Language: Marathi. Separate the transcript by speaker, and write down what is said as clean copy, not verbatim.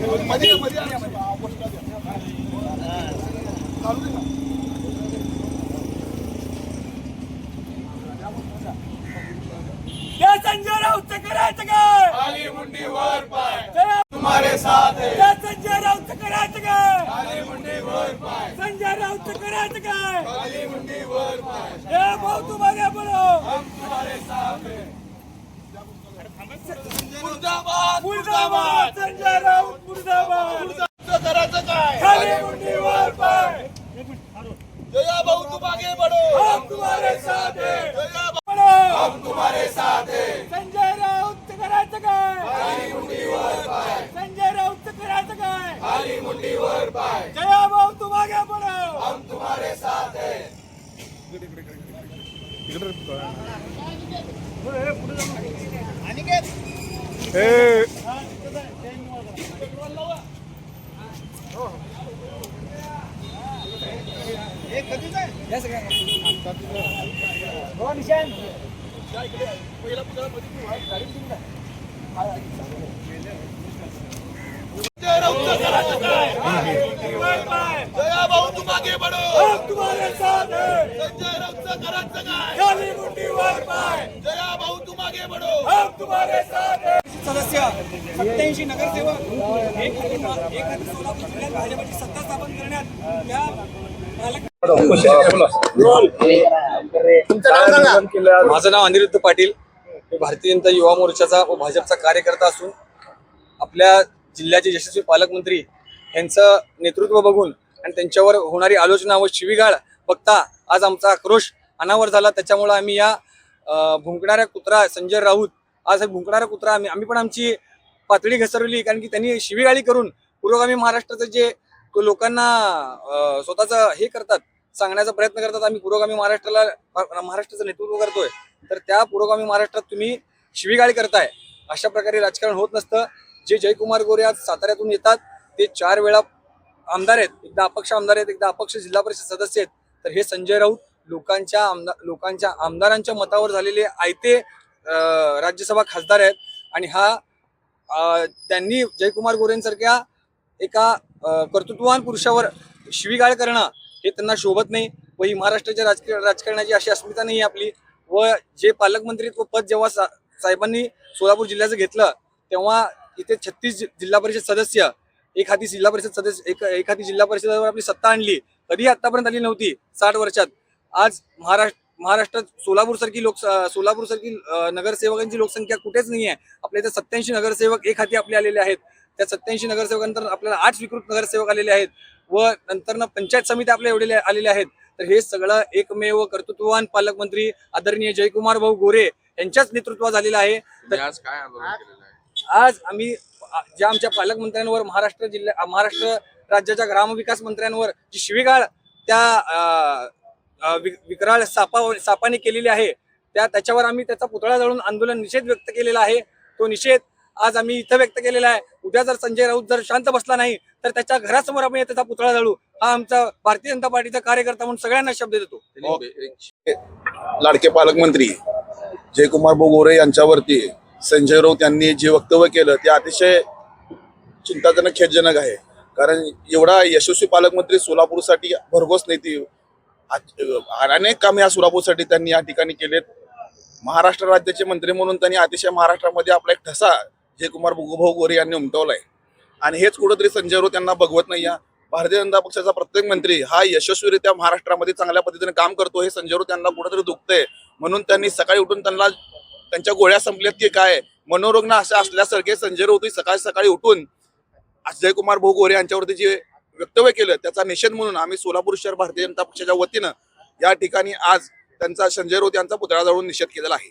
Speaker 1: या संजय राऊत करायचं काय?
Speaker 2: खाली मुंडी वर पाय
Speaker 1: चला
Speaker 2: तुम्हारे साथ है।
Speaker 1: या संजय राऊत करायचं काय?
Speaker 2: खाली मुंडी वर पाय
Speaker 1: संजय राऊत करायचं काय?
Speaker 2: खाली मुंडी वर पाय
Speaker 1: ए भाऊ तू मागे बोलो.
Speaker 2: हम तुम्हारे साथ है। मुर्दाबाद
Speaker 1: मुर्दाबाद संजय राऊत मुर्दाबाद.
Speaker 2: मुर्दाबाद करायचं काय?
Speaker 1: खाली मुंडी वर पाय.
Speaker 2: जया भाऊ तुम आगे बढ़ो
Speaker 1: हम तुम्हारे साथ है.
Speaker 2: जया भाऊ
Speaker 1: बोलो.
Speaker 2: हम तुम्हारे साथ है।
Speaker 1: संजय राऊत करायचं काय?
Speaker 2: खाली मुंडी वर पाय
Speaker 1: संजय राऊत करायचं काय?
Speaker 2: खाली मुंडी वर पाय
Speaker 1: जया भाऊ तू मागे बोलो.
Speaker 2: हम तुम्हारे साथ है। जय राऊत करायचं काय? जया भाऊ तुम आगे बढ़ो
Speaker 1: हम तुम्हारे साथ है.
Speaker 2: संजय राऊत करायचं काय?
Speaker 1: खाली मुंडी वर पाय.
Speaker 2: जया भाऊ तुम आगे बढ़ो
Speaker 1: हम तुम्हारे साथ है.
Speaker 3: सदस्य 87 नगरसेवक एक हाती सोलापूर जिल्ह्यात भाजपची सत्ता स्थापन करण्यात या
Speaker 4: माझं नाव अनिरुद्ध पाटील. मी भारतीय जनता युवा मोर्चाचा व भाजपचा कार्यकर्ता असून आपल्या जिल्ह्याचे यशस्वी पालकमंत्री यांचं नेतृत्व बघून आणि त्यांच्यावर होणारी आलोचना व शिवीगाळ बघता आज आमचा आक्रोश अनावर झाला. त्याच्यामुळे आम्ही या भुंकणाऱ्या कुत्रा संजय राऊत आज हे भुंकणारा कुत्रा आम्ही पण आमची पातळी घसरवली, कारण की त्यांनी शिवीगाळी करून पुरोगामी महाराष्ट्राचं जे लोकांना स्वतःचं हे करतात सांगण्याचा प्रयत्न करतात. आम्ही पुरोगामी महाराष्ट्राचं नेतृत्व करतोय, तर त्या पुरोगामी महाराष्ट्रात तुम्ही शिवीगाळी करताय. अशा प्रकारे राजकारण होत नसतं. जे जयकुमार गोरे आज साताऱ्यातून येतात ते 4 वेळा आमदार आहेत, एकदा अपक्ष आमदार आहेत, एकदा अपक्ष जिल्हा परिषद सदस्य आहेत. तर हे संजय राऊत लोकांच्या आमदारांच्या मतावर झालेले आयते राज्यसभा खासदार आहेत. आणि त्यांनी जयकुमार गोरेंसारख्या एका कर्तृत्ववान पुरुषावर शिवीगाळ करणं हे त्यांना शोभत नाही. व ही महाराष्ट्राच्या राजकारणाची अशी अस्मिता नाही आपली. व जे पालकमंत्रीत्व पद जेव्हा साहेबांनी सोलापूर जिल्ह्याचं घेतलं तेव्हा इथे 36 जिल्हा परिषद सदस्य, एक हाती जिल्हा परिषदेवर आपली सत्ता आणली. कधी आतापर्यंत आली नव्हती 60 वर्षात. आज महाराष्ट्रात सोलापूर सारखी नगरसेवकांची लोकसंख्या कुठेच नाही आहे. आपल्या इथे 87 नगरसेवक एक हाती आपले आलेले आहेत. त्या 87 नगरसेवकांनंतर आपल्याला 8 स्वीकृत नगरसेवक आलेले आहेत व नंतर पंचायत समिती आपल्या आलेल्या आहेत. तर हे सगळं एकमेव कर्तृत्ववान पालकमंत्री आदरणीय जयकुमार भाऊ गोरे यांच्याच नेतृत्वात झालेलं आहे. तर आज काय आंदोलन केलेलं आहे? आज आम्ही ज्या आमच्या पालकमंत्र्यांवर महाराष्ट्र राज्याच्या ग्रामविकास मंत्र्यांवर जी शिवीगाळ त्या विकराळ सापाने केलेली आहे त्याच्यावर आम्ही त्याचा पुतळा जाळून आंदोलन निषेध व्यक्त केलेला आहे. तो निषेध आज आम्ही इथं व्यक्त केलेला आहे. उद्या जर संजय राऊत जर शांत बसला नाही तर त्याच्या घरासमोर आम्ही त्याचा पुतळा जाळू. हा आमचा भारतीय जनता पार्टीचा कार्यकर्ता म्हणून सगळ्यांना शब्द देतो.
Speaker 2: लाडके पालकमंत्री जयकुमार भाऊ गोरे यांच्यावरती संजय राऊत यांनी जे वक्तव्य केलं ते अतिशय चिंताजनक, खेदजनक आहे. कारण एवढा यशस्वी पालकमंत्री सोलापूरसाठी भरघोस नेते अनेक काम या सोलापूरसाठी त्यांनी या ठिकाणी केलेत. महाराष्ट्र राज्याचे मंत्री म्हणून त्यांनी अतिशय महाराष्ट्रामध्ये आपला एक ठसा जयकुमार भाऊ गोरे यांनी उमटवलाय. आणि हेच कुठेतरी संजय राऊत यांना बघवत नाही. भारतीय जनता पक्षाचा प्रत्येक मंत्री हा यशस्वीरित्या महाराष्ट्रामध्ये चांगल्या पद्धतीने काम करतो हे संजय राऊत यांना कुठेतरी दुखतंय. म्हणून त्यांनी सकाळी उठून त्यांच्या गोळ्या संपल्यात की काय, मनोरुग्ण असे असल्यासारखे संजय राऊत सकाळी उठून जयकुमार भाऊ गोरे यांच्यावरती जे वक्तव्य केलं त्याचा निषेध म्हणून आम्ही सोलापूर शहर भारतीय जनता पक्षाच्या वतीनं या ठिकाणी आज त्यांचा संजय राऊत यांचा पुतळा जाळून निषेध केलेला आहे.